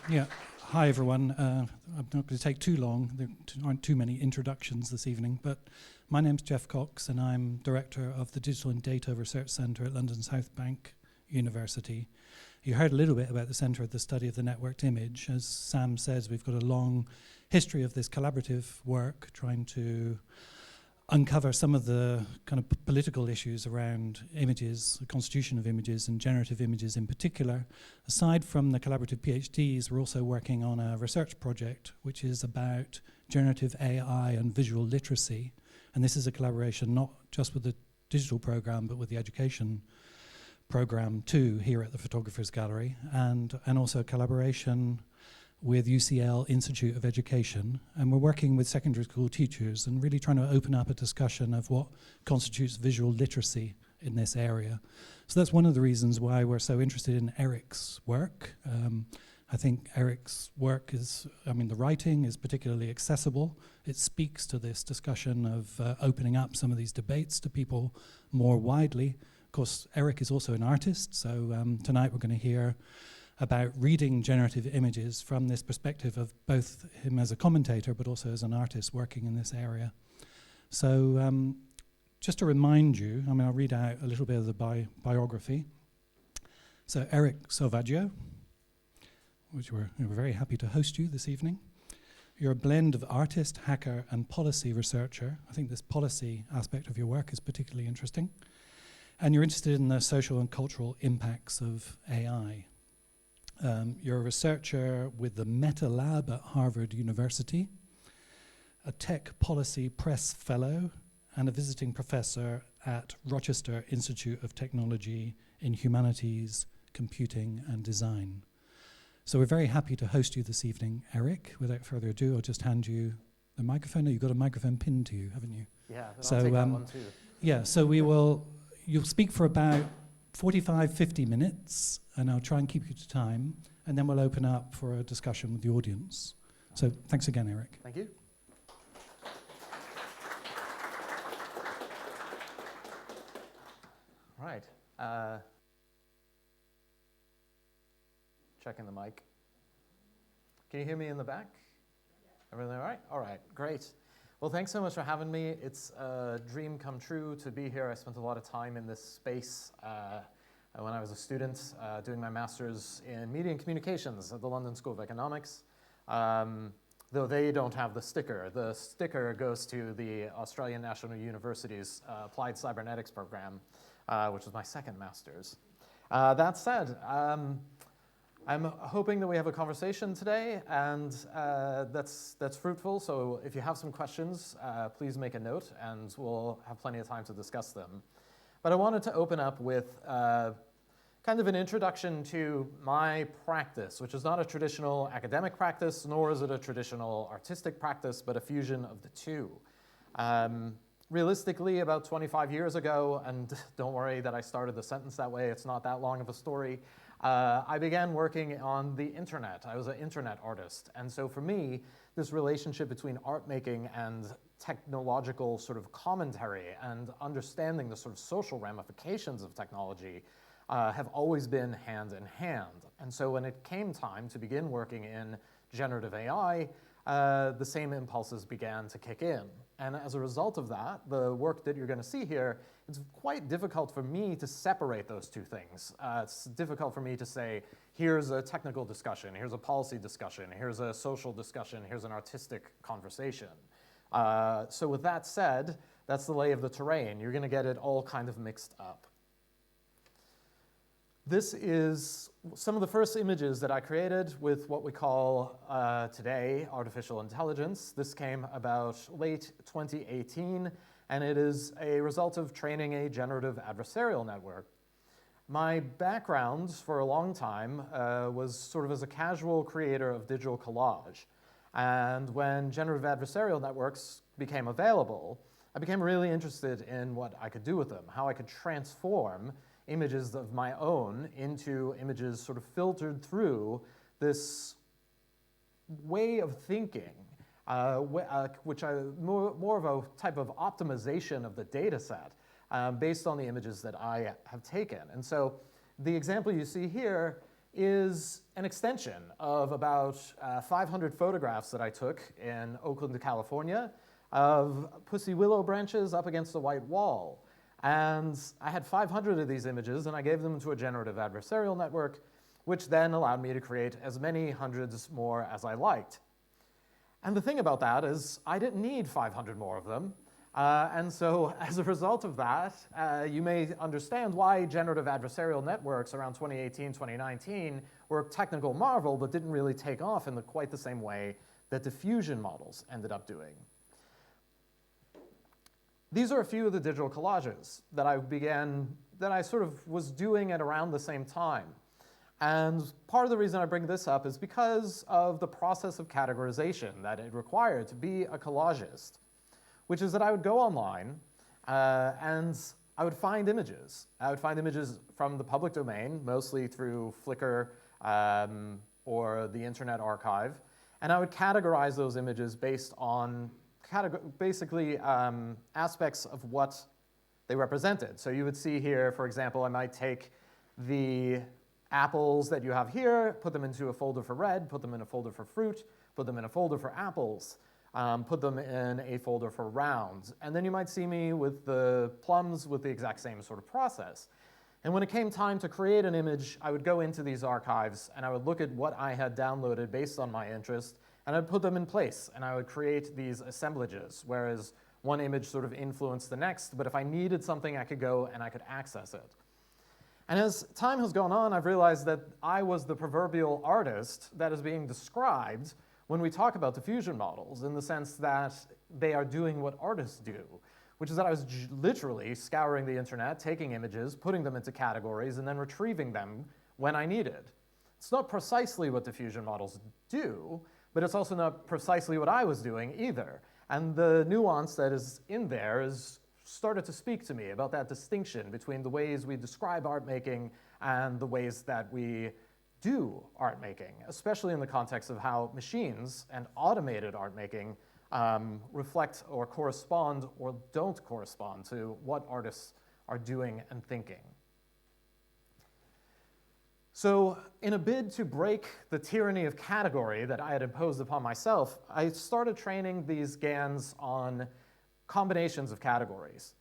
Yeah. Hi, everyone. I'm not going to take too long. There aren't too many introductions this evening, but my name's Jeff Cox, and I'm Director of the Digital and Data Research Centre at London South Bank University. You heard a little bit about the Centre of the Study of the Networked Image. As Sam says, we've got a long history of this collaborative work trying to uncover some of the kind of political issues around images, the constitution of images and generative images in particular. Aside from the collaborative PhDs, we're also working on a research project which is about generative AI and visual literacy. And this is a collaboration not just with the digital program, but with the education program too here at the Photographers Gallery, and also a collaboration with UCL Institute of Education, and we're working with secondary school teachers and really trying to open up a discussion of what constitutes visual literacy in this area. So that's one of the reasons why we're so interested in Eryk's work. I think Eryk's work is, the writing is particularly accessible. It speaks to this discussion of opening up some of these debates to people more widely. Of course, Eryk is also an artist, so tonight we're going to hear about reading generative images from this perspective of both him as a commentator but also as an artist working in this area. So just to remind you, I'll read out a little bit of the biography. So Eryk Salvaggio, which we're very happy to host you this evening. You're a blend of artist, hacker, and policy researcher. I think this policy aspect of your work is particularly interesting. And you're interested in the social and cultural impacts of AI. You're a researcher with the metaLab at Harvard University, a tech policy press fellow, and a visiting professor at Rochester Institute of Technology in Humanities, Computing, and Design. So we're very happy to host you this evening, Eryk. Without further ado, I'll just hand you the microphone. You've got a microphone pinned to you, haven't you? Yeah, so, I'll take that one too. Yeah, so you'll speak for about 45, 50 minutes, and I'll try and keep you to time, and then we'll open up for a discussion with the audience. So thanks again, Eryk. Thank you. All right. Checking the mic. Can you hear me in the back? Everything all right? All right, great. Well, thanks so much for having me. It's a dream come true to be here. I spent a lot of time in this space when I was a student doing my master's in media and communications at the London School of Economics. Though they don't have the sticker. The sticker goes to the Australian National University's Applied Cybernetics program, which was my second master's. That said, I'm hoping that we have a conversation today, and that's fruitful. So if you have some questions, please make a note, and we'll have plenty of time to discuss them. But I wanted to open up with kind of an introduction to my practice, which is not a traditional academic practice, nor is it a traditional artistic practice, but a fusion of the two. Realistically, about 25 years ago, and don't worry that I started the sentence that way, it's not that long of a story, I began working on the internet. I was an internet artist. And so for me, this relationship between art making and technological sort of commentary and understanding the sort of social ramifications of technology have always been hand in hand. And so when it came time to begin working in generative AI, the same impulses began to kick in. And as a result of that, the work that you're going to see here, it's quite difficult for me to separate those two things. It's difficult for me to say, here's a technical discussion, here's a policy discussion, here's a social discussion, here's an artistic conversation. So with that said, that's the lay of the terrain. You're going to get it all kind of mixed up. This is some of the first images that I created with what we call today artificial intelligence. This came about late 2018, and it is a result of training a generative adversarial network. My background for a long time was sort of as a casual creator of digital collage. And when generative adversarial networks became available, I became really interested in what I could do with them, how I could transform images of my own into images sort of filtered through this way of thinking, which more of a type of optimization of the data set based on the images that I have taken. And so the example you see here is an extension of about 500 photographs that I took in Oakland, California, of pussy willow branches up against a white wall. And I had 500 of these images, and I gave them to a generative adversarial network, which then allowed me to create as many hundreds more as I liked. And the thing about that is I didn't need 500 more of them. And so as a result of that, you may understand why generative adversarial networks around 2018, 2019 were a technical marvel, but didn't really take off in quite the same way that diffusion models ended up doing. These are a few of the digital collages that I sort of was doing at around the same time. And part of the reason I bring this up is because of the process of categorization that it required to be a collagist, which is that I would go online and I would find images. I would find images from the public domain, mostly through Flickr or the Internet Archive, and I would categorize those images based on basically aspects of what they represented. So you would see here, for example, I might take the apples that you have here, put them into a folder for red, put them in a folder for fruit, put them in a folder for apples, put them in a folder for rounds. And then you might see me with the plums with the exact same sort of process. And when it came time to create an image, I would go into these archives and I would look at what I had downloaded based on my interest, and I'd put them in place, and I would create these assemblages, whereas one image sort of influenced the next, but if I needed something, I could go and I could access it. And as time has gone on, I've realized that I was the proverbial artist that is being described when we talk about diffusion models, in the sense that they are doing what artists do, which is that I was literally scouring the internet, taking images, putting them into categories, and then retrieving them when I needed. It's not precisely what diffusion models do, but it's also not precisely what I was doing either. And the nuance that is in there is started to speak to me about that distinction between the ways we describe art making and the ways that we do art making, especially in the context of how machines and automated art making reflect or correspond or don't correspond to what artists are doing and thinking. So in a bid to break the tyranny of category that I had imposed upon myself, I started training these GANs on combinations of categories.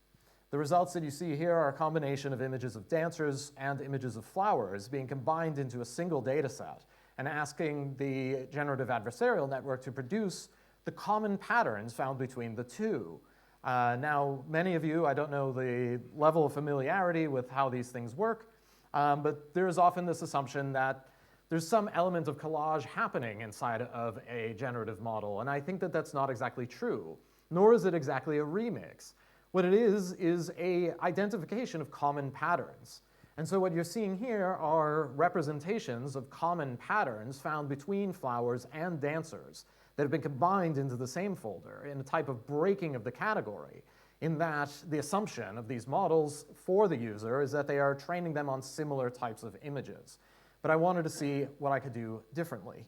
The results that you see here are a combination of images of dancers and images of flowers being combined into a single data set and asking the generative adversarial network to produce the common patterns found between the two. Now, many of you, I don't know the level of familiarity with how these things work, but there is often this assumption that there's some element of collage happening inside of a generative model, and I think that that's not exactly true, nor is it exactly a remix. What it is an identification of common patterns. And so what you're seeing here are representations of common patterns found between flowers and dancers that have been combined into the same folder in a type of breaking of the category, in that the assumption of these models for the user is that they are training them on similar types of images. But I wanted to see what I could do differently.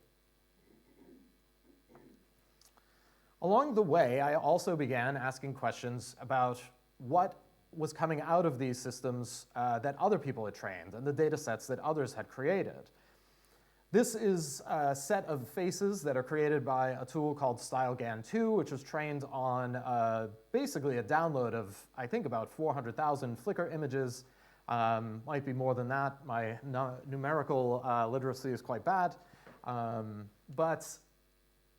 Along the way, I also began asking questions about what was coming out of these systems that other people had trained and the data sets that others had created. This is a set of faces that are created by a tool called StyleGAN2, which was trained on basically a download of, I think, about 400,000 Flickr images. Might be more than that. My numerical literacy is quite bad. But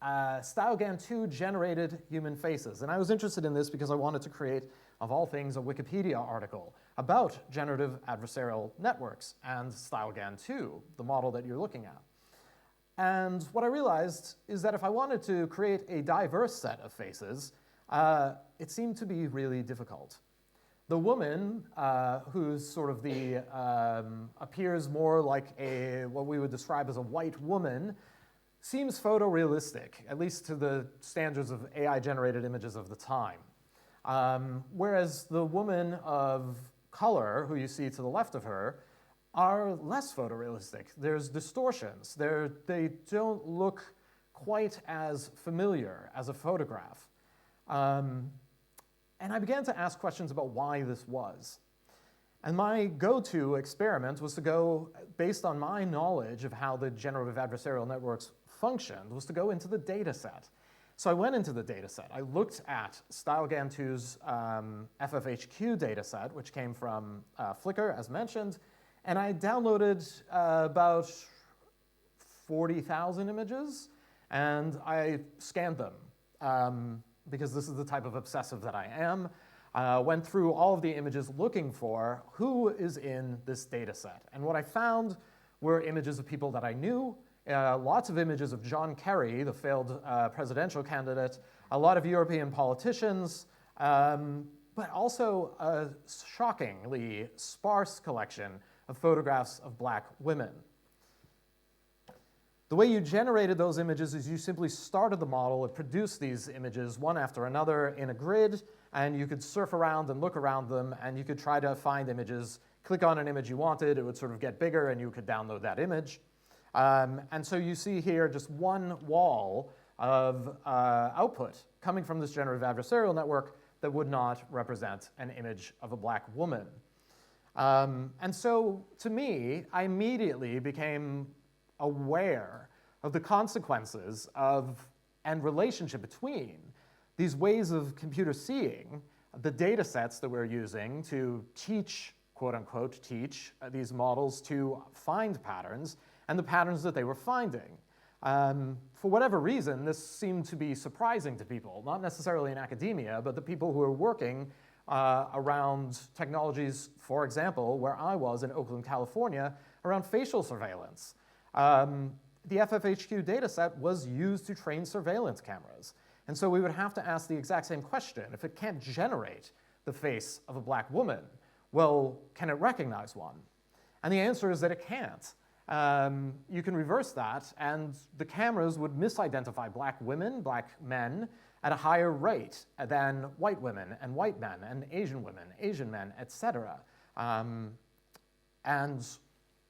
StyleGAN2 generated human faces. And I was interested in this because I wanted to create, of all things, a Wikipedia article about generative adversarial networks and StyleGAN2, the model that you're looking at. And what I realized is that if I wanted to create a diverse set of faces, it seemed to be really difficult. The woman, who's sort of the, appears more like what we would describe as a white woman, seems photorealistic, at least to the standards of AI-generated images of the time. Whereas the woman of color, who you see to the left of her, are less photorealistic. There's distortions. They don't look quite as familiar as a photograph. And I began to ask questions about why this was. And my go-to experiment was to go, based on my knowledge of how the generative adversarial networks functioned, was to go into the data set. So I went into the data set. I looked at StyleGAN2's FFHQ data set, which came from Flickr, as mentioned, and I downloaded about 40,000 images, and I scanned them because this is the type of obsessive that I am. Went through all of the images looking for who is in this data set. And what I found were images of people that I knew, lots of images of John Kerry, the failed presidential candidate, a lot of European politicians, but also a shockingly sparse collection of photographs of black women. The way you generated those images is you simply started the model. It produced these images one after another in a grid, and you could surf around and look around them, and you could try to find images. Click on an image you wanted, it would sort of get bigger, and you could download that image. And so you see here just one wall of output coming from this generative adversarial network that would not represent an image of a black woman. And so to me, I immediately became aware of the consequences of and relationship between these ways of computer seeing, the data sets that we're using to teach, quote unquote, teach these models to find patterns, and the patterns that they were finding. For whatever reason, this seemed to be surprising to people, not necessarily in academia, but the people who are working around technologies, for example, where I was in Oakland, California, around facial surveillance. The FFHQ dataset was used to train surveillance cameras. And so we would have to ask the exact same question. If it can't generate the face of a black woman, well, can it recognize one? And the answer is that it can't. You can reverse that, and the cameras would misidentify black women, black men, at a higher rate than white women and white men and Asian women, Asian men, etc. And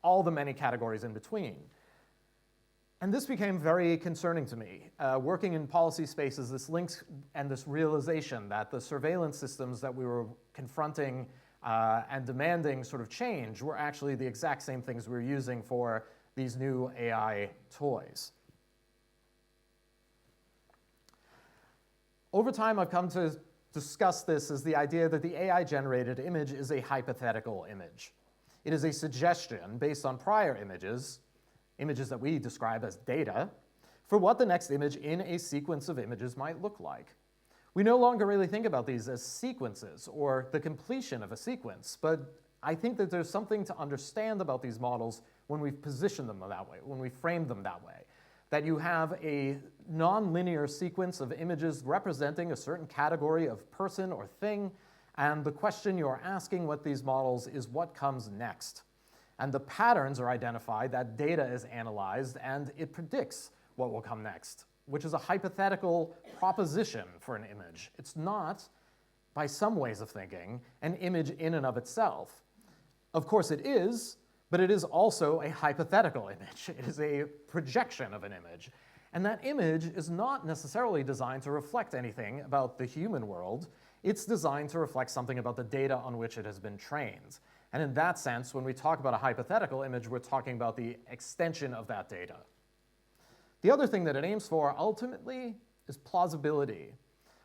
all the many categories in between. And this became very concerning to me. Working in policy spaces, this links and this realization that the surveillance systems that we were confronting and demanding sort of change were actually the exact same things we were using for these new AI toys. Over time, I've come to discuss this as the idea that the AI-generated image is a hypothetical image. It is a suggestion based on prior images that we describe as data, for what the next image in a sequence of images might look like. We no longer really think about these as sequences or the completion of a sequence, but I think that there's something to understand about these models when we position them that way, when we frame them that way. That you have a non-linear sequence of images representing a certain category of person or thing, and the question you're asking with these models is what comes next. And the patterns are identified, that data is analyzed, and it predicts what will come next, which is a hypothetical proposition for an image. It's not, by some ways of thinking, an image in and of itself. Of course it is, but it is also a hypothetical image. It is a projection of an image. And that image is not necessarily designed to reflect anything about the human world. It's designed to reflect something about the data on which it has been trained. And in that sense, when we talk about a hypothetical image, we're talking about the extension of that data. The other thing that it aims for, ultimately, is plausibility.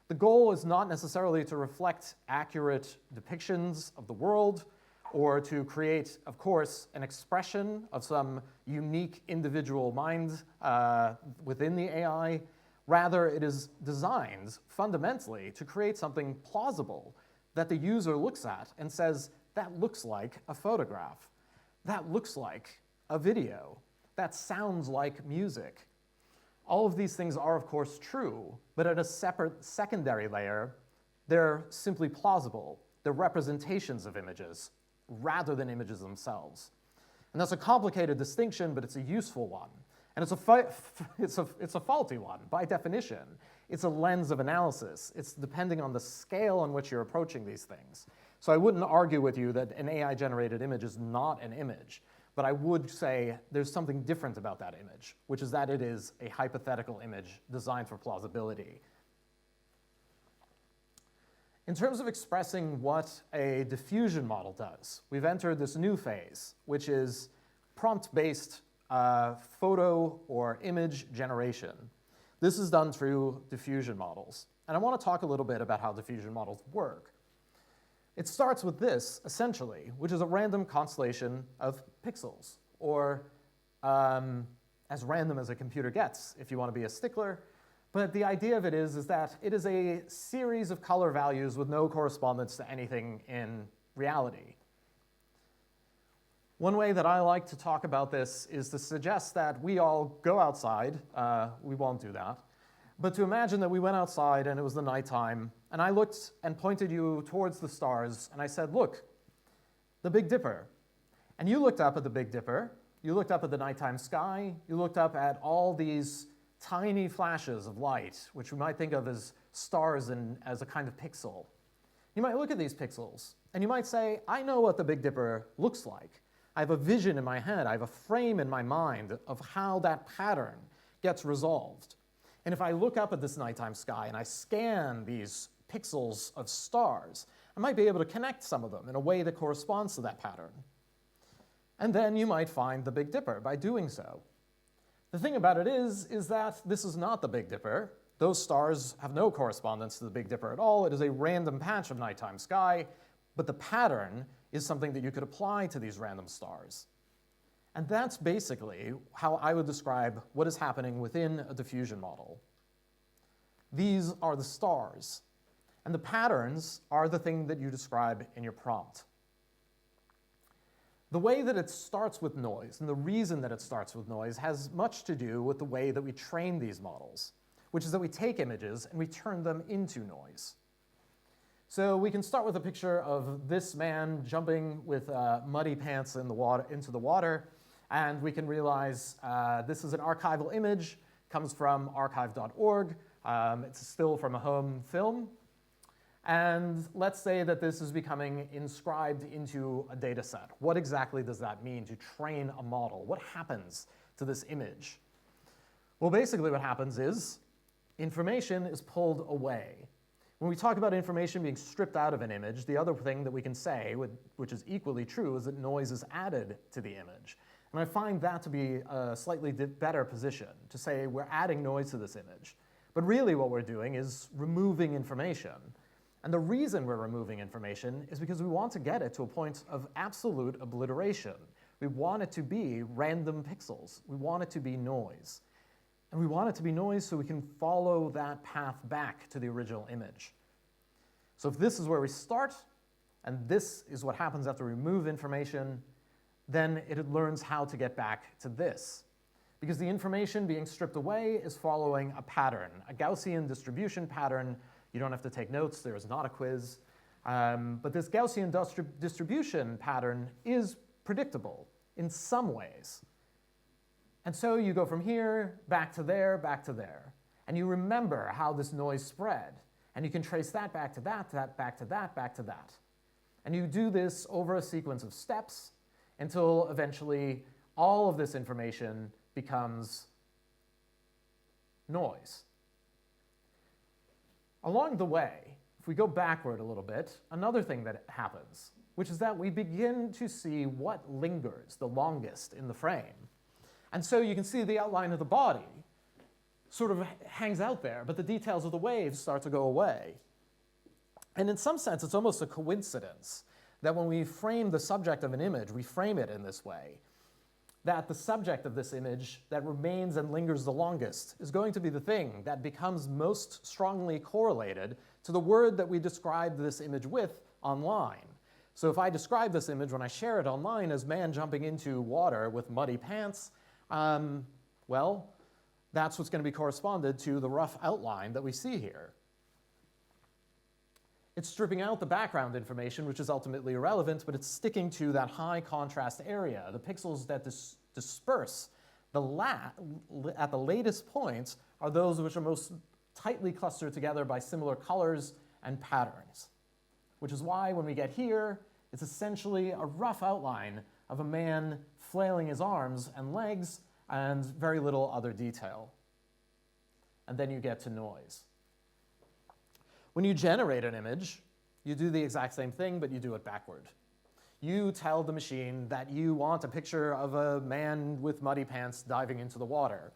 The goal is not necessarily to reflect accurate depictions of the world or to create, of course, an expression of some unique individual mind within the AI. Rather, it is designed fundamentally to create something plausible that the user looks at and says, that looks like a photograph. That looks like a video. That sounds like music. All of these things are, of course, true, but at a separate secondary layer, they're simply plausible. They're representations of images rather than images themselves. And that's a complicated distinction, but it's a useful one. And it's a faulty one, by definition. It's a lens of analysis. It's depending on the scale on which you're approaching these things. So I wouldn't argue with you that an AI-generated image is not an image, but I would say there's something different about that image, which is that it is a hypothetical image designed for plausibility. In terms of expressing what a diffusion model does, we've entered this new phase, which is prompt-based photo or image generation. This is done through diffusion models. And I want to talk a little bit about how diffusion models work. It starts with this, essentially, which is a random constellation of pixels, or as random as a computer gets, if you want to be a stickler. But the idea of it is that it is a series of color values with no correspondence to anything in reality. One way that I like to talk about this is to suggest that we all go outside. We won't do that. But to imagine that we went outside and it was the nighttime, and I looked and pointed you towards the stars, and I said, look, the Big Dipper. And you looked up at the Big Dipper, you looked up at the nighttime sky, you looked up at all these tiny flashes of light, which we might think of as stars and as a kind of pixel. You might look at these pixels, and you might say, I know what the Big Dipper looks like. I have a vision in my head, I have a frame in my mind of how that pattern gets resolved. And if I look up at this nighttime sky and I scan these pixels of stars, I might be able to connect some of them in a way that corresponds to that pattern. And then you might find the Big Dipper by doing so. The thing about it is that this is not the Big Dipper. Those stars have no correspondence to the Big Dipper at all. It is a random patch of nighttime sky, but the pattern is something that you could apply to these random stars. And that's basically how I would describe what is happening within a diffusion model. These are the stars, and the patterns are the thing that you describe in your prompt. The way that it starts with noise, and the reason that it starts with noise, has much to do with the way that we train these models, which is that we take images and we turn them into noise. So we can start with a picture of this man jumping with muddy pants in the water, into the water, and we can realize this is an archival image, comes from archive.org. It's a still from a home film. And let's say that this is becoming inscribed into a data set. What exactly does that mean to train a model? What happens to this image? Well, basically what happens is information is pulled away. When we talk about information being stripped out of an image, the other thing that we can say, which is equally true, is that noise is added to the image. And I find that to be a slightly better position, to say we're adding noise to this image. But really what we're doing is removing information. And the reason we're removing information is because we want to get it to a point of absolute obliteration. We want it to be random pixels. We want it to be noise. And we want it to be noise so we can follow that path back to the original image. So if this is where we start, and this is what happens after we remove information, then it learns how to get back to this. Because the information being stripped away is following a pattern, a Gaussian distribution pattern. You don't have to take notes, there is not a quiz. But this Gaussian distribution pattern is predictable in some ways. And so you go from here, back to there, back to there. And you remember how this noise spread. And you can trace that back to that, back to that, back to that. And you do this over a sequence of steps until eventually all of this information becomes noise. Along the way, if we go backward a little bit, another thing that happens, which is that we begin to see what lingers the longest in the frame. And so you can see the outline of the body sort of hangs out there, but the details of the waves start to go away. And in some sense, it's almost a coincidence that when we frame the subject of an image, we frame it in this way, that the subject of this image that remains and lingers the longest is going to be the thing that becomes most strongly correlated to the word that we describe this image with online. So if I describe this image when I share it online as man jumping into water with muddy pants, well, that's what's going to be corresponded to the rough outline that we see here. It's stripping out the background information, which is ultimately irrelevant, but it's sticking to that high contrast area. The pixels that disperse at the latest points are those which are most tightly clustered together by similar colors and patterns, which is why when we get here, it's essentially a rough outline of a man flailing his arms and legs and very little other detail. And then you get to noise. When you generate an image, you do the exact same thing, but you do it backward. You tell the machine that you want a picture of a man with muddy pants diving into the water.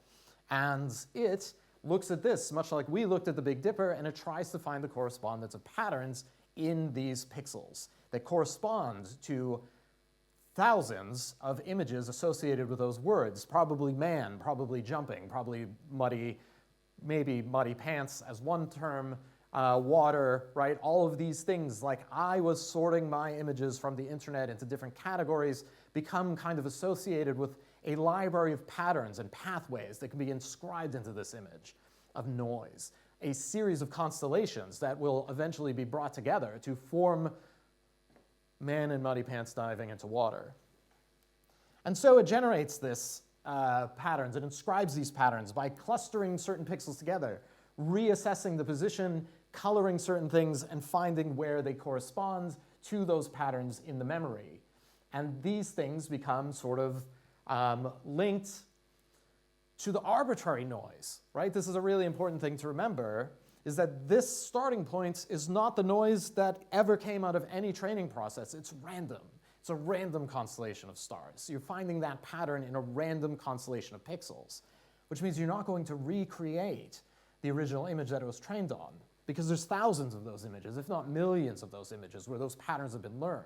And it looks at this, much like we looked at the Big Dipper, and it tries to find the correspondence of patterns in these pixels that correspond to thousands of images associated with those words, probably man, probably jumping, probably muddy, maybe muddy pants as one term, water, right? All of these things, like I was sorting my images from the internet into different categories, become kind of associated with a library of patterns and pathways that can be inscribed into this image of noise, a series of constellations that will eventually be brought together to form man in muddy pants diving into water. And so it generates this patterns. It inscribes these patterns by clustering certain pixels together, reassessing the position, coloring certain things, and finding where they correspond to those patterns in the memory. And these things become sort of linked to the arbitrary noise, right? This is a really important thing to remember, is that this starting point is not the noise that ever came out of any training process. It's random. It's a random constellation of stars. You're finding that pattern in a random constellation of pixels, which means you're not going to recreate the original image that it was trained on, because there's thousands of those images, if not millions of those images, where those patterns have been learned.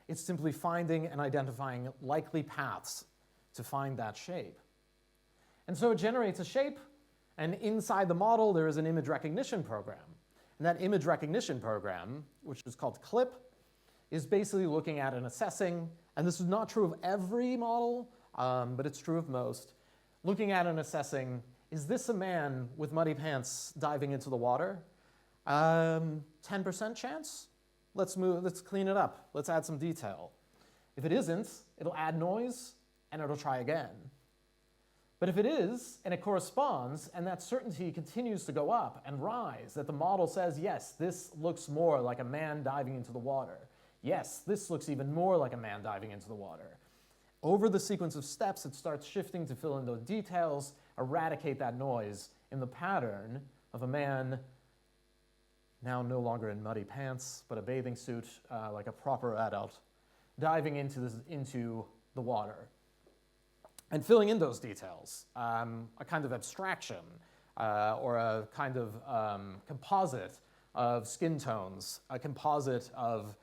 It's simply finding and identifying likely paths to find that shape. And so it generates a shape, and inside the model there is an image recognition program. And that image recognition program, which is called CLIP, is basically looking at and assessing, and this is not true of every model, but it's true of most, looking at and assessing, is this a man with muddy pants diving into the water? 10% chance? Let's clean it up. Let's add some detail. If it isn't, it'll add noise, and it'll try again. But if it is, and it corresponds, and that certainty continues to go up and rise, that the model says, yes, this looks more like a man diving into the water. Yes, this looks even more like a man diving into the water. Over the sequence of steps, it starts shifting to fill in those details, eradicate that noise in the pattern of a man now no longer in muddy pants, but a bathing suit, like a proper adult, diving into the water. And filling in those details, a kind of abstraction or a kind of composite of skin tones, a composite of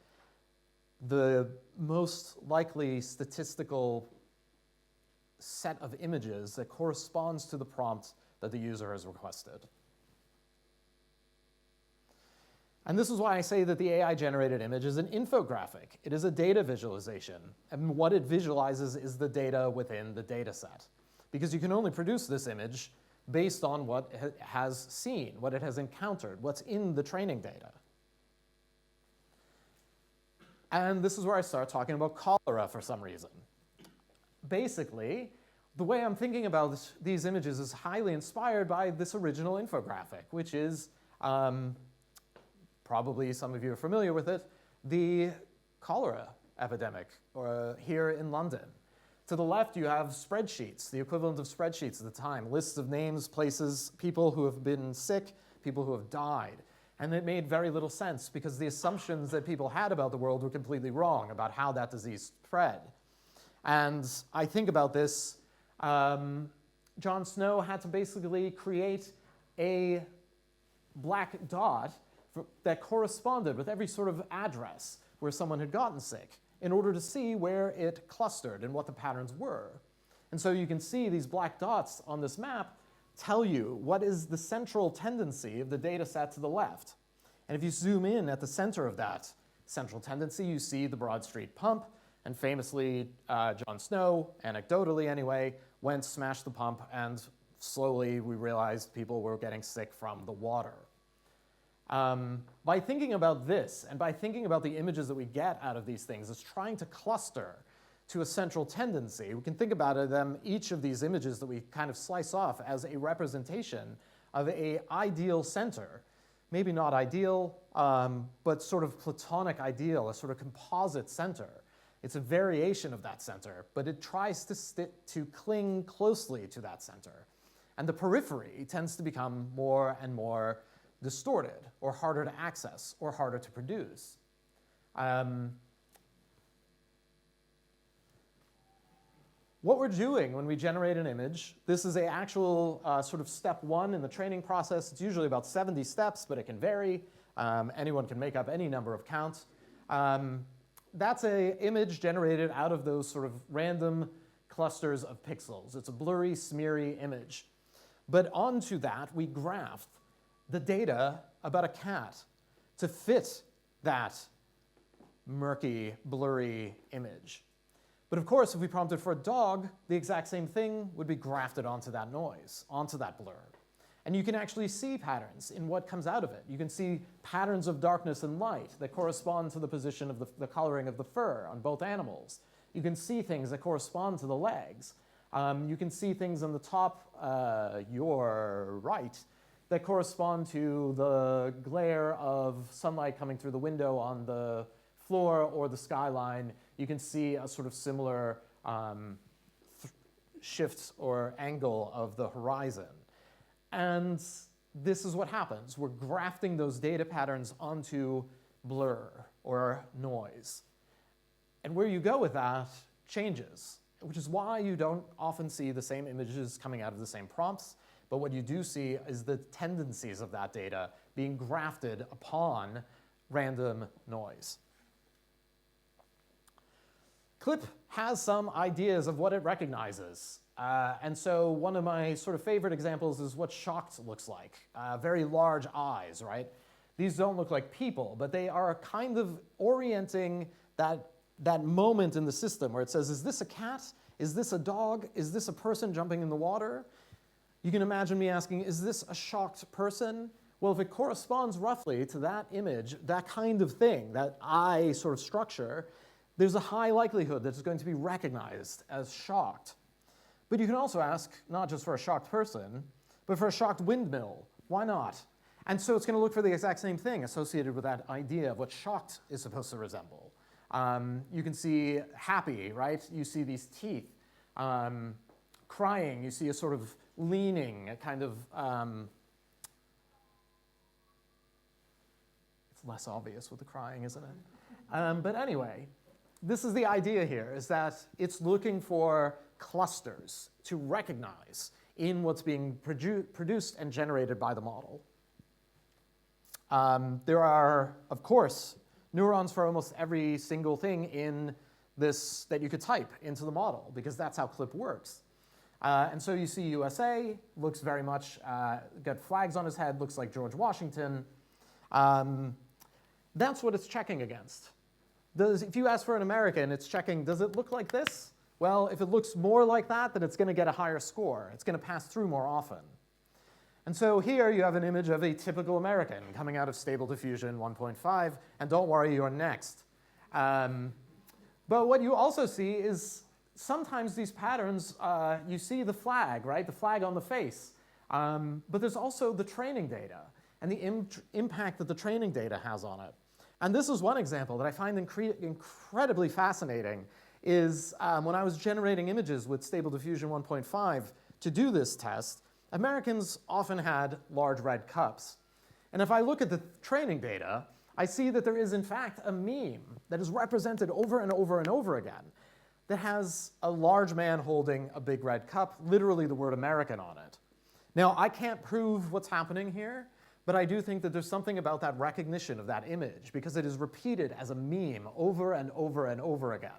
the most likely statistical set of images that corresponds to the prompt that the user has requested. And this is why I say that the AI-generated image is an infographic. It is a data visualization. And what it visualizes is the data within the data set. Because you can only produce this image based on what it has seen, what it has encountered, what's in the training data. And this is where I start talking about cholera for some reason. Basically, the way I'm thinking about these images is highly inspired by this original infographic, which is probably some of you are familiar with it, the cholera epidemic here in London. To the left, you have spreadsheets, the equivalent of spreadsheets at the time, lists of names, places, people who have been sick, people who have died. And it made very little sense because the assumptions that people had about the world were completely wrong about how that disease spread. And I think about this, Jon Snow had to basically create a black dot that corresponded with every sort of address where someone had gotten sick in order to see where it clustered and what the patterns were. And so you can see these black dots on this map tell you what is the central tendency of the data set to the left. And if you zoom in at the center of that central tendency, you see the Broad Street pump, and famously Jon Snow, anecdotally anyway, went, smashed the pump, and slowly we realized people were getting sick from the water. By thinking about this, and by thinking about the images that we get out of these things as trying to cluster to a central tendency, we can think about them, each of these images that we kind of slice off as a representation of an ideal center. Maybe not ideal, but sort of platonic ideal, a sort of composite center. It's a variation of that center, but it tries to cling closely to that center. And the periphery tends to become more and more distorted or harder to access or harder to produce. What we're doing when we generate an image, this is an actual sort of step one in the training process. It's usually about 70 steps, but it can vary. Anyone can make up any number of counts. That's an image generated out of those sort of random clusters of pixels. It's a blurry, smeary image. But onto that, we graphed the data about a cat to fit that murky, blurry image. But of course, if we prompted for a dog, the exact same thing would be grafted onto that noise, onto that blur. And you can actually see patterns in what comes out of it. You can see patterns of darkness and light that correspond to the position of the coloring of the fur on both animals. You can see things that correspond to the legs. You can see things on the top, your right, that correspond to the glare of sunlight coming through the window on the floor or the skyline. You can see a sort of similar shift or angle of the horizon. And this is what happens. We're grafting those data patterns onto blur or noise. And where you go with that changes, which is why you don't often see the same images coming out of the same prompts. But what you do see is the tendencies of that data being grafted upon random noise. CLIP has some ideas of what it recognizes. And so one of my sort of favorite examples is what shocked looks like. Very large eyes, right? These don't look like people, but they are kind of orienting that moment in the system where it says, is this a cat? Is this a dog? Is this a person jumping in the water? You can imagine me asking, is this a shocked person? Well, if it corresponds roughly to that image, that kind of thing, that eye sort of structure, there's a high likelihood that it's going to be recognized as shocked. But you can also ask, not just for a shocked person, but for a shocked windmill. Why not? And so it's going to look for the exact same thing associated with that idea of what shocked is supposed to resemble. You can see happy, right? You see these teeth. Crying, you see a sort of leaning, a kind of, it's less obvious with the crying, isn't it? But anyway, this is the idea here, is that it's looking for clusters to recognize in what's being produced and generated by the model. There are, of course, neurons for almost every single thing in this that you could type into the model, because that's how CLIP works. And so you see USA, looks very much, got flags on his head, looks like George Washington. That's what it's checking against. If you ask for an American, it's checking, does it look like this? Well, if it looks more like that, then it's going to get a higher score. It's going to pass through more often. And so here you have an image of a typical American coming out of Stable Diffusion 1.5, and don't worry, you're next. But what you also see is sometimes these patterns, you see the flag, right? The flag on the face. But there's also the training data and the impact that the training data has on it. And this is one example that I find incredibly fascinating is when I was generating images with Stable Diffusion 1.5 to do this test, Americans often had large red cups. And if I look at the training data, I see that there is in fact a meme that is represented over and over and over again that has a large man holding a big red cup, literally the word American on it. Now, I can't prove what's happening here, but I do think that there's something about that recognition of that image because it is repeated as a meme over and over and over again.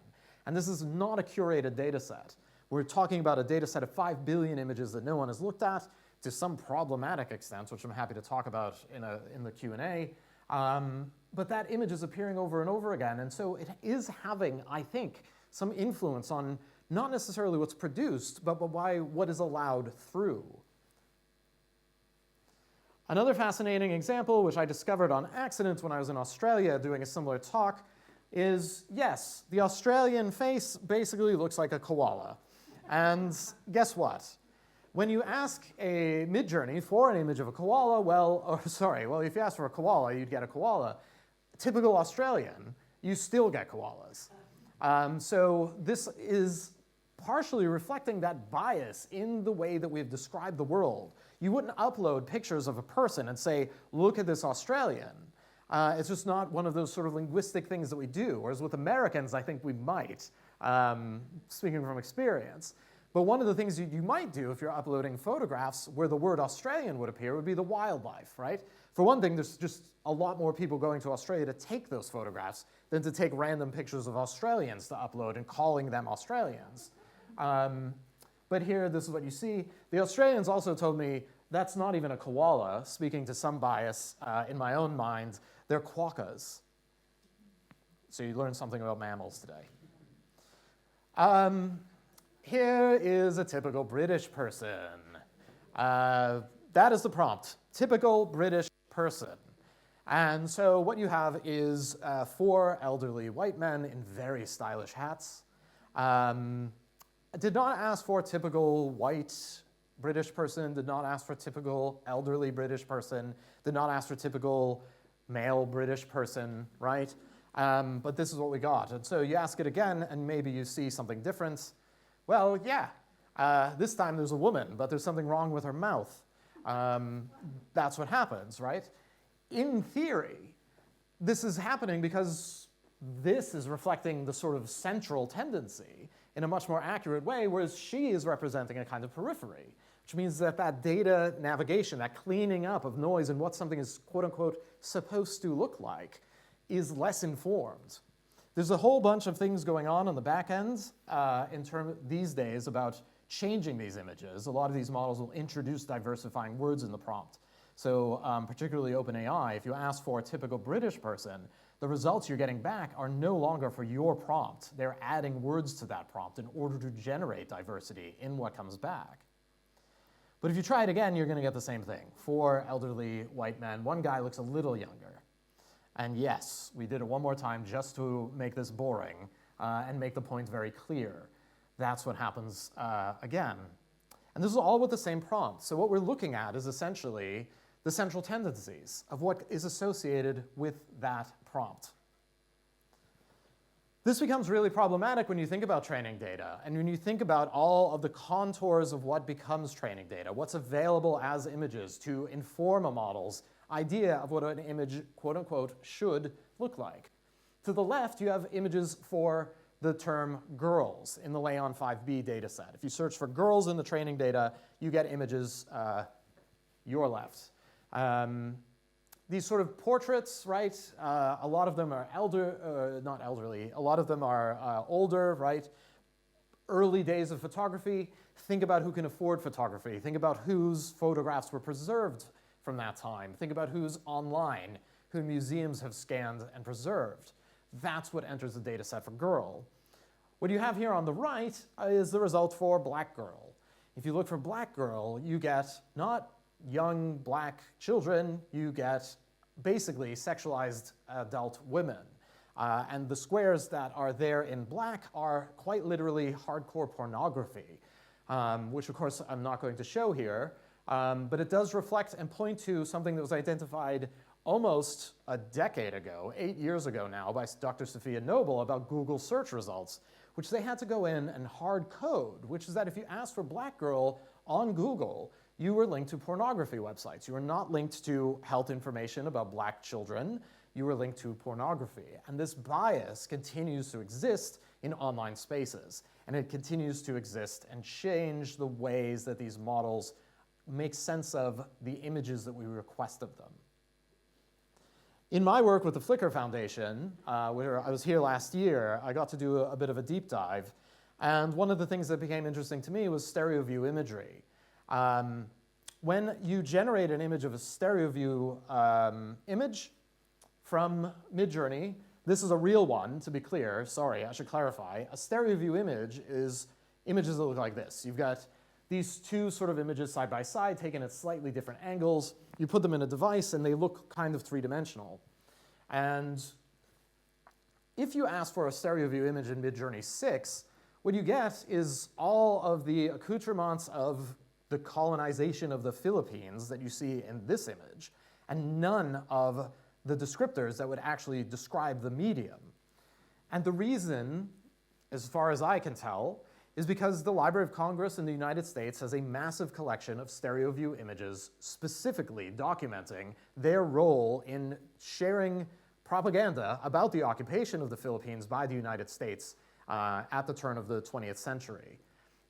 And this is not a curated data set. We're talking about a data set of 5 billion images that no one has looked at to some problematic extent, which I'm happy to talk about in the Q&A. But that image is appearing over and over again. And so it is having, I think, some influence on not necessarily what's produced, but what is allowed through. Another fascinating example, which I discovered on accident when I was in Australia doing a similar talk, is, yes, the Australian face basically looks like a koala. And guess what? When you ask a Midjourney for an image of a koala, well, if you ask for a koala, you'd get a koala. Typical Australian, you still get koalas. So this is partially reflecting that bias in the way that we've described the world. You wouldn't upload pictures of a person and say, look at this Australian. It's just not one of those sort of linguistic things that we do, whereas with Americans, I think we might, speaking from experience. But one of the things you might do if you're uploading photographs where the word Australian would appear would be the wildlife, right? For one thing, there's just a lot more people going to Australia to take those photographs than to take random pictures of Australians to upload and calling them Australians. But here, this is what you see. The Australians also told me that's not even a koala, speaking to some bias in my own mind. They're quokkas. So you learned something about mammals today. Here is a typical British person. That is the prompt, typical British person. And so what you have is 4 elderly white men in very stylish hats. Did not ask for typical white British person, did not ask for typical elderly British person, did not ask for typical male British person, right? But this is what we got. And so you ask it again, and maybe you see something different. Well, yeah, this time there's a woman, but there's something wrong with her mouth. That's what happens, right? In theory, this is happening because this is reflecting the sort of central tendency in a much more accurate way, whereas she is representing a kind of periphery, which means that that data navigation, that cleaning up of noise and what something is quote-unquote supposed to look like is less informed. There's a whole bunch of things going on the back end these days about changing these images. A lot of these models will introduce diversifying words in the prompt. So particularly OpenAI, if you ask for a typical British person, the results you're getting back are no longer for your prompt. They're adding words to that prompt in order to generate diversity in what comes back. But if you try it again, you're going to get the same thing. 4 elderly white men. One guy looks a little younger. And yes, we did it one more time just to make this boring and make the point very clear. That's what happens again. And this is all with the same prompt. So what we're looking at is essentially the central tendencies of what is associated with that prompt. This becomes really problematic when you think about training data and when you think about all of the contours of what becomes training data, what's available as images to inform a model's idea of what an image, quote unquote, should look like. To the left, you have images for the term girls in the Leon 5B dataset. If you search for girls in the training data, you get images your left. These sort of portraits, right? A lot of them are not elderly, a lot of them are older, right? Early days of photography. Think about who can afford photography. Think about whose photographs were preserved from that time. Think about who's online, who museums have scanned and preserved. That's what enters the data set for girl. What you have here on the right is the result for black girl. If you look for black girl, you get not young black children, you get basically sexualized adult women. And the squares that are there in black are quite literally hardcore pornography, which of course I'm not going to show here, but it does reflect and point to something that was identified almost a decade ago, 8 years ago now, by Dr. Sophia Noble about Google search results, which they had to go in and hard code, which is that if you ask for black girl on Google, you were linked to pornography websites. You were not linked to health information about black children. You were linked to pornography. And this bias continues to exist in online spaces. And it continues to exist and change the ways that these models make sense of the images that we request of them. In my work with the Flickr Foundation, where I was here last year, I got to do a bit of a deep dive. And one of the things that became interesting to me was stereo view imagery. When you generate an image of a stereo view image from Midjourney, this is a real one, to be clear. Sorry, I should clarify. A stereo view image is images that look like this. You've got these two sort of images side by side, taken at slightly different angles. You put them in a device, and they look kind of three-dimensional. And if you ask for a stereo view image in Midjourney 6, what you get is all of the accoutrements of the colonization of the Philippines that you see in this image, and none of the descriptors that would actually describe the medium. And the reason, as far as I can tell, is because the Library of Congress in the United States has a massive collection of stereo view images specifically documenting their role in sharing propaganda about the occupation of the Philippines by the United States at the turn of the 20th century.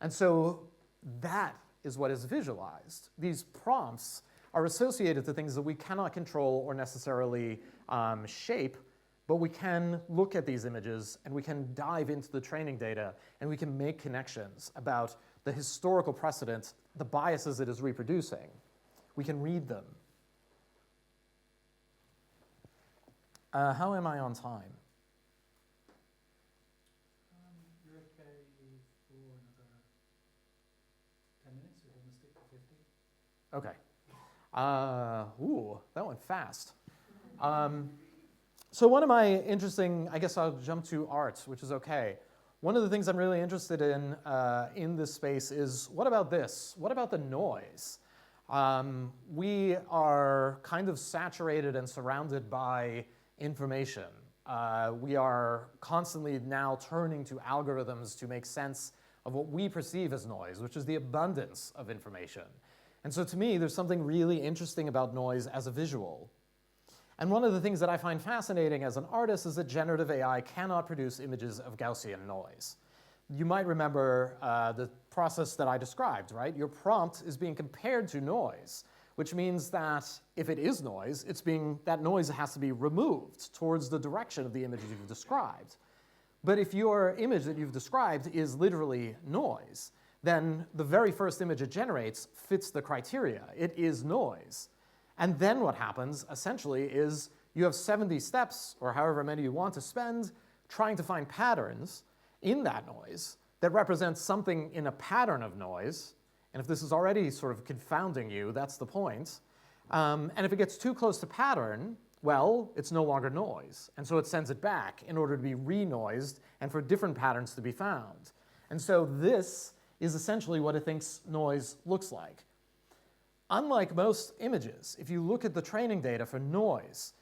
And so that is what is visualized. These prompts are associated to things that we cannot control or necessarily shape, but we can look at these images and we can dive into the training data and we can make connections about the historical precedent, the biases it is reproducing. We can read them. How am I on time? You're okay for another 10 minutes. We're going to stick to 50. Okay. Ooh, that went fast. So one of my interesting, I guess I'll jump to art, which is okay. One of the things I'm really interested in this space is, what about this? What about the noise? We are kind of saturated and surrounded by information. We are constantly now turning to algorithms to make sense of what we perceive as noise, which is the abundance of information. And so to me, there's something really interesting about noise as a visual. And one of the things that I find fascinating as an artist is that generative AI cannot produce images of Gaussian noise. You might remember the process that I described, right? Your prompt is being compared to noise, which means that if it is noise, that noise has to be removed towards the direction of the image you've described. But if your image that you've described is literally noise, then the very first image it generates fits the criteria. It is noise. And then what happens, essentially, is you have 70 steps, or however many you want to spend, trying to find patterns in that noise that represent something in a pattern of noise. And if this is already sort of confounding you, that's the point. And if it gets too close to pattern, well, it's no longer noise. And so it sends it back in order to be re-noised and for different patterns to be found. And so this is essentially what it thinks noise looks like. Unlike most images, if you look at the training data for noise,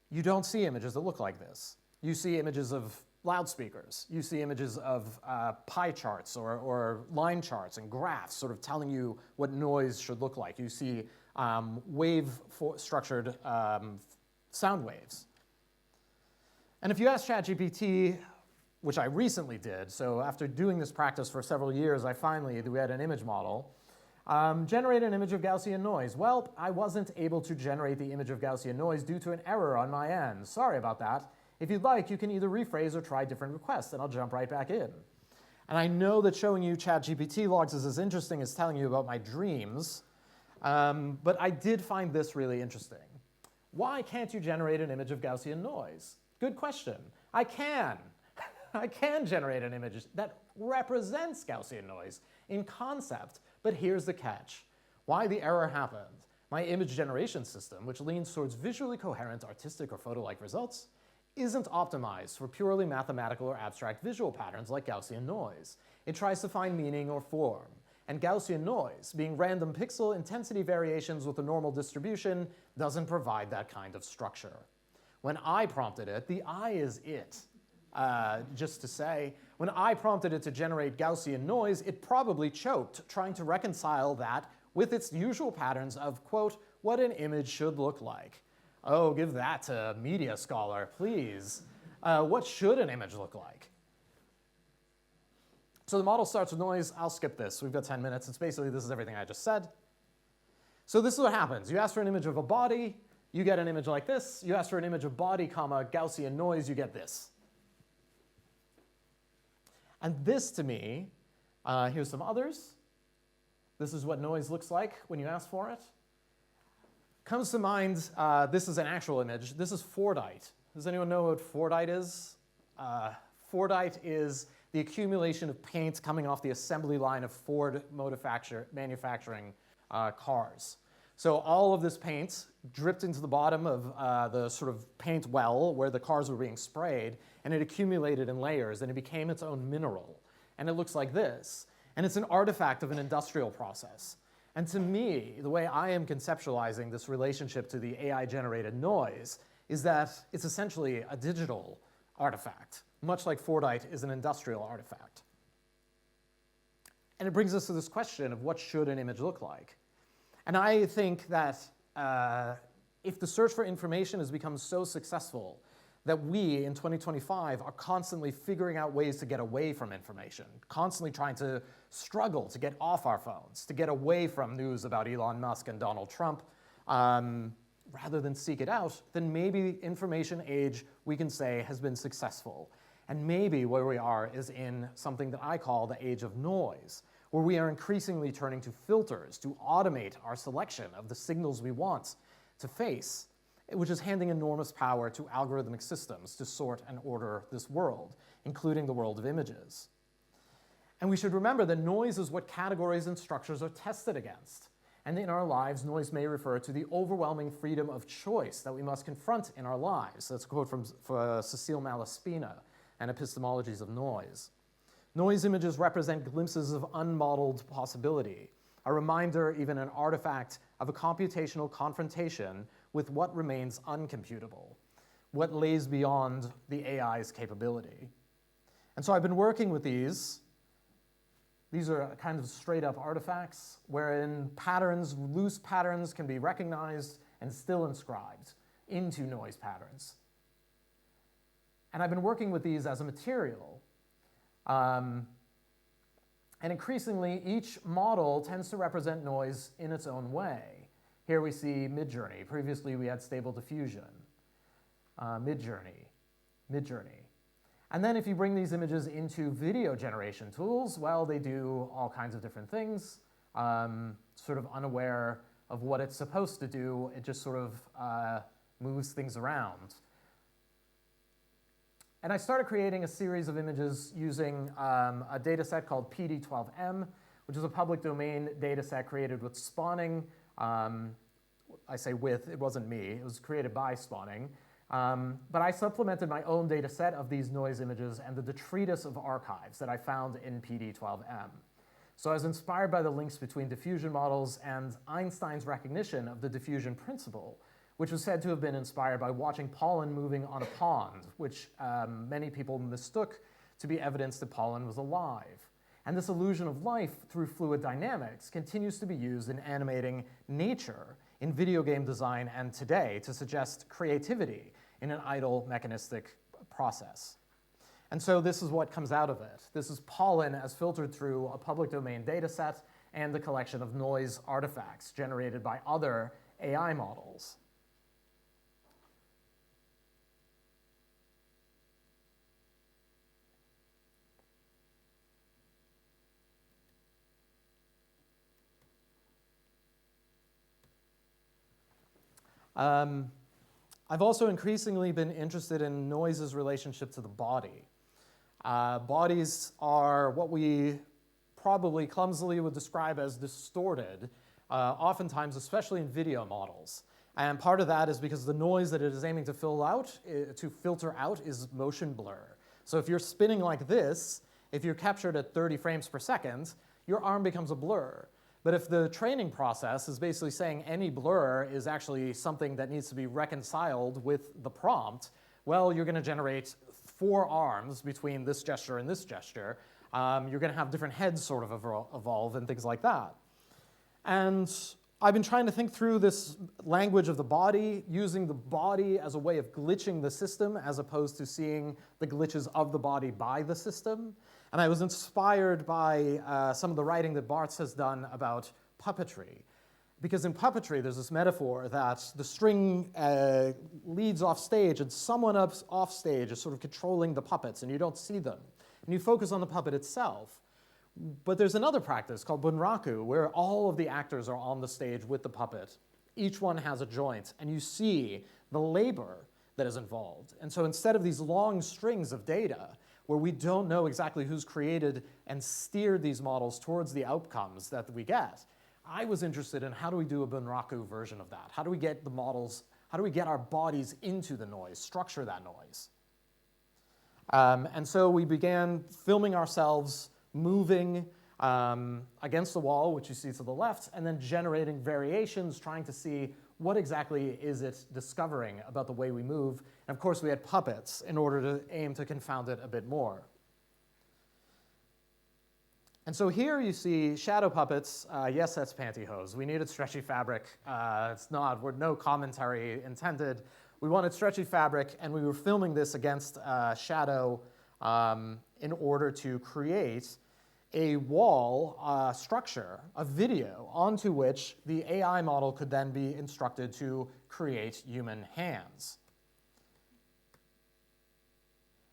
you don't see images that look like this. You see images of loudspeakers. You see images of pie charts or line charts and graphs sort of telling you what noise should look like. You see structured sound waves. And if you ask ChatGPT, which I recently did, so after doing this practice for several years, we had an image model. Generate an image of Gaussian noise. Well, I wasn't able to generate the image of Gaussian noise due to an error on my end. Sorry about that. If you'd like, you can either rephrase or try different requests, and I'll jump right back in. And I know that showing you ChatGPT logs is as interesting as telling you about my dreams, but I did find this really interesting. Why can't you generate an image of Gaussian noise? Good question. I can. I can generate an image that represents Gaussian noise in concept. But here's the catch. Why the error happened. My image generation system, which leans towards visually coherent, artistic, or photo-like results, isn't optimized for purely mathematical or abstract visual patterns like Gaussian noise. It tries to find meaning or form. And Gaussian noise, being random pixel intensity variations with a normal distribution, doesn't provide that kind of structure. When I prompted it, the I is it. Just to say, when I prompted it to generate Gaussian noise, it probably choked trying to reconcile that with its usual patterns of, quote, what an image should look like. Oh, give that to a media scholar, please. What should an image look like? So the model starts with noise. I'll skip this. We've got 10 minutes. It's basically, this is everything I just said. So this is what happens. You ask for an image of a body, you get an image like this. You ask for an image of body, comma, Gaussian noise, you get this. And this, to me, here's some others. This is what noise looks like when you ask for it. Comes to mind, this is an actual image. This is Fordite. Does anyone know what Fordite is? Fordite is the accumulation of paint coming off the assembly line of Ford manufacturing cars. So all of this paint dripped into the bottom of the sort of paint well where the cars were being sprayed, and it accumulated in layers, and it became its own mineral. And it looks like this. And it's an artifact of an industrial process. And to me, the way I am conceptualizing this relationship to the AI-generated noise is that it's essentially a digital artifact, much like Fordite is an industrial artifact. And it brings us to this question of what should an image look like? And I think that if the search for information has become so successful that we, in 2025, are constantly figuring out ways to get away from information, constantly trying to struggle to get off our phones, to get away from news about Elon Musk and Donald Trump, rather than seek it out, then maybe information age, we can say, has been successful. And maybe where we are is in something that I call the age of noise, where we are increasingly turning to filters to automate our selection of the signals we want to face, which is handing enormous power to algorithmic systems to sort and order this world, including the world of images. And we should remember that noise is what categories and structures are tested against. And in our lives, noise may refer to the overwhelming freedom of choice that we must confront in our lives. That's a quote from Cecile Malaspina and Epistemologies of Noise. Noise images represent glimpses of unmodeled possibility, a reminder, even an artifact, of a computational confrontation with what remains uncomputable, what lays beyond the AI's capability. And so I've been working with these. These are kind of straight up artifacts wherein patterns, loose patterns, can be recognized and still inscribed into noise patterns. And I've been working with these as a material. And increasingly, each model tends to represent noise in its own way. Here we see Midjourney. Previously, we had Stable Diffusion. Midjourney. And then if you bring these images into video generation tools, well, they do all kinds of different things, sort of unaware of what it's supposed to do. It just sort of moves things around. And I started creating a series of images using a data set called PD12M, which is a public domain data set created with Spawning. I say with, it wasn't me, it was created by Spawning. But I supplemented my own data set of these noise images and the detritus of archives that I found in PD12M. So I was inspired by the links between diffusion models and Einstein's recognition of the diffusion principle, which was said to have been inspired by watching pollen moving on a pond, which many people mistook to be evidence that pollen was alive. And this illusion of life through fluid dynamics continues to be used in animating nature, in video game design, and today to suggest creativity in an idle mechanistic process. And so this is what comes out of it. This is pollen as filtered through a public domain data set and the collection of noise artifacts generated by other AI models. I've also increasingly been interested in noise's relationship to the body. Bodies are what we probably clumsily would describe as distorted, oftentimes, especially in video models. And part of that is because the noise that it is aiming to filter out is motion blur. So if you're spinning like this, if you're captured at 30 frames per second, your arm becomes a blur. But if the training process is basically saying any blur is actually something that needs to be reconciled with the prompt, well, you're going to generate 4 arms between this gesture and this gesture. You're going to have different heads sort of evolve and things like that. And I've been trying to think through this language of the body, using the body as a way of glitching the system as opposed to seeing the glitches of the body by the system. And I was inspired by some of the writing that Barthes has done about puppetry. Because in puppetry, there's this metaphor that the string leads off stage and someone off stage is sort of controlling the puppets and you don't see them. And you focus on the puppet itself. But there's another practice called bunraku where all of the actors are on the stage with the puppet. Each one has a joint and you see the labor that is involved. And so instead of these long strings of data, where we don't know exactly who's created and steered these models towards the outcomes that we get, I was interested in how do we do a bunraku version of that? How do we get the models, how do we get our bodies into the noise, structure that noise? And so we began filming ourselves moving against the wall, which you see to the left, and then generating variations, trying to see what exactly is it discovering about the way we move. And of course, we had puppets in order to aim to confound it a bit more. And so here you see shadow puppets. Yes, that's pantyhose. We needed stretchy fabric. No commentary intended. We wanted stretchy fabric, and we were filming this against shadow in order to create a wall structure, a video, onto which the AI model could then be instructed to create human hands.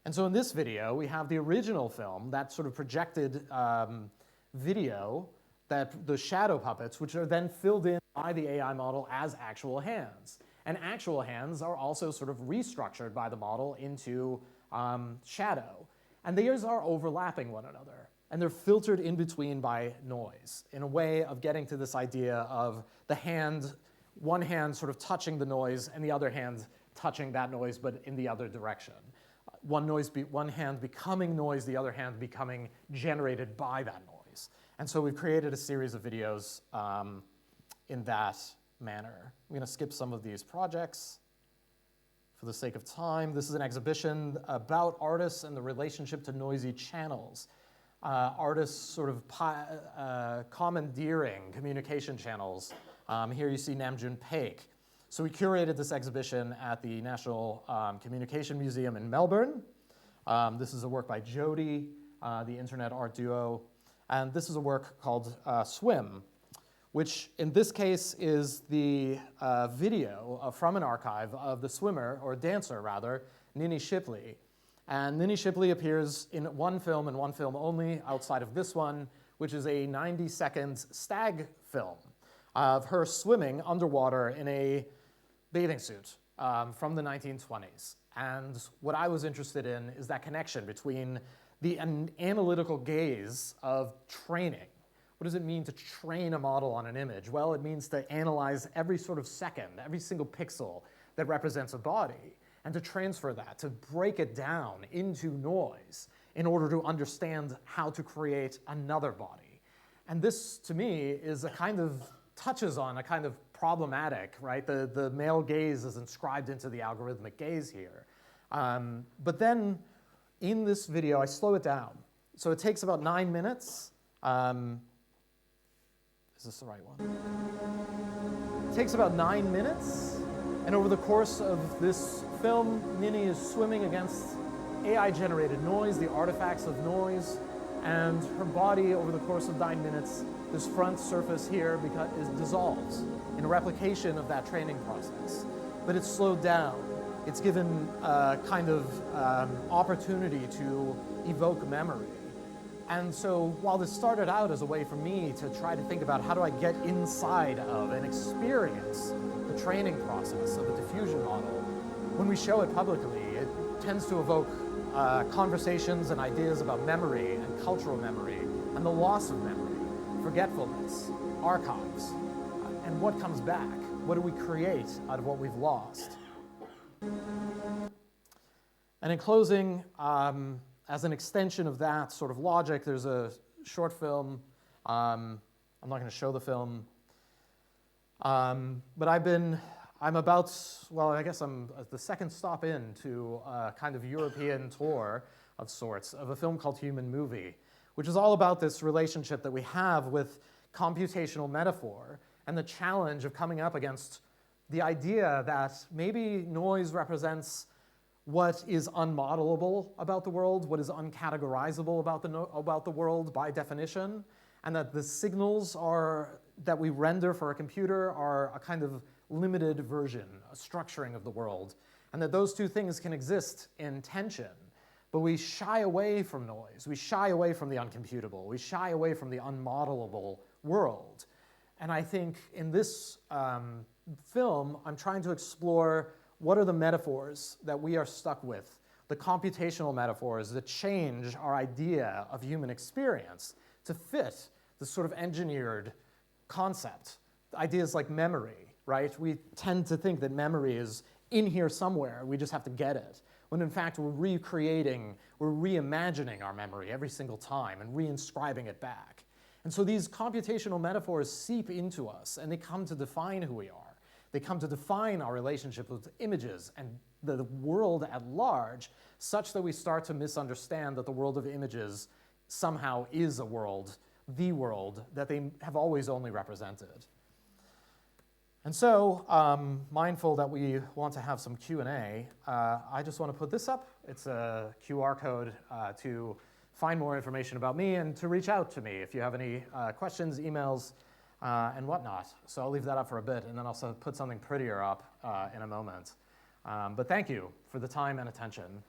And so in this video, we have the original film, that sort of projected video, that the shadow puppets, which are then filled in by the AI model as actual hands. And actual hands are also sort of restructured by the model into shadow. And these are overlapping one another. And they're filtered in between by noise in a way of getting to this idea of the hand, one hand sort of touching the noise and the other hand touching that noise but in the other direction. One hand becoming noise, the other hand becoming generated by that noise. And so we've created a series of videos in that manner. I'm going to skip some of these projects for the sake of time. This is an exhibition about artists and the relationship to noisy channels. Artists sort of commandeering communication channels. Here you see Namjoon Paik. So we curated this exhibition at the National Communication Museum in Melbourne. This is a work by Jody, the internet art duo. And this is a work called Swim, which in this case is the video from an archive of the swimmer, or dancer rather, Ninny Shipley. And Ninny Shipley appears in one film and one film only outside of this one, which is a 90-second stag film of her swimming underwater in a bathing suit from the 1920s. And what I was interested in is that connection between the analytical gaze of training. What does it mean to train a model on an image? Well, it means to analyze every sort of second, every single pixel that represents a body, and to transfer that, to break it down into noise in order to understand how to create another body. And this, to me, is a kind of, touches on a kind of problematic, right? The male gaze is inscribed into the algorithmic gaze here. But then in this video, I slow it down. So it takes about 9 minutes. Is this the right one? It takes about 9 minutes. And over the course of this film, Ninny is swimming against AI-generated noise, the artifacts of noise, and her body, over the course of 9 minutes, this front surface here dissolves in a replication of that training process. But it's slowed down. It's given a kind of opportunity to evoke memory. And so while this started out as a way for me to try to think about how do I get inside of and experience the training process of a diffusion model, when we show it publicly, it tends to evoke conversations and ideas about memory and cultural memory and the loss of memory, forgetfulness, archives, and what comes back. What do we create out of what we've lost? And in closing, as an extension of that sort of logic, there's a short film. I'm not going to show the film. But I'm about, well, I guess I'm the second stop in to a kind of European tour of sorts of a film called Human Movie, which is all about this relationship that we have with computational metaphor and the challenge of coming up against the idea that maybe noise represents what is unmodelable about the world, what is uncategorizable about the world by definition, and that the signals that we render for a computer are a kind of limited version, a structuring of the world, and that those two things can exist in tension. But we shy away from noise, we shy away from the uncomputable, we shy away from the unmodelable world. And I think in this film, I'm trying to explore what are the metaphors that we are stuck with, the computational metaphors that change our idea of human experience to fit the sort of engineered concept. Ideas like memory, right? We tend to think that memory is in here somewhere, we just have to get it. When in fact we're recreating, we're reimagining our memory every single time and reinscribing it back. And so these computational metaphors seep into us and they come to define who we are. They come to define our relationship with images and the world at large, such that we start to misunderstand that the world of images somehow is a world, the world, that they have always only represented. And so, mindful that we want to have some Q&A, I just want to put this up. It's a QR code to find more information about me and to reach out to me if you have any questions, emails, and whatnot. So I'll leave that up for a bit, and then I'll put something prettier up in a moment. But thank you for the time and attention.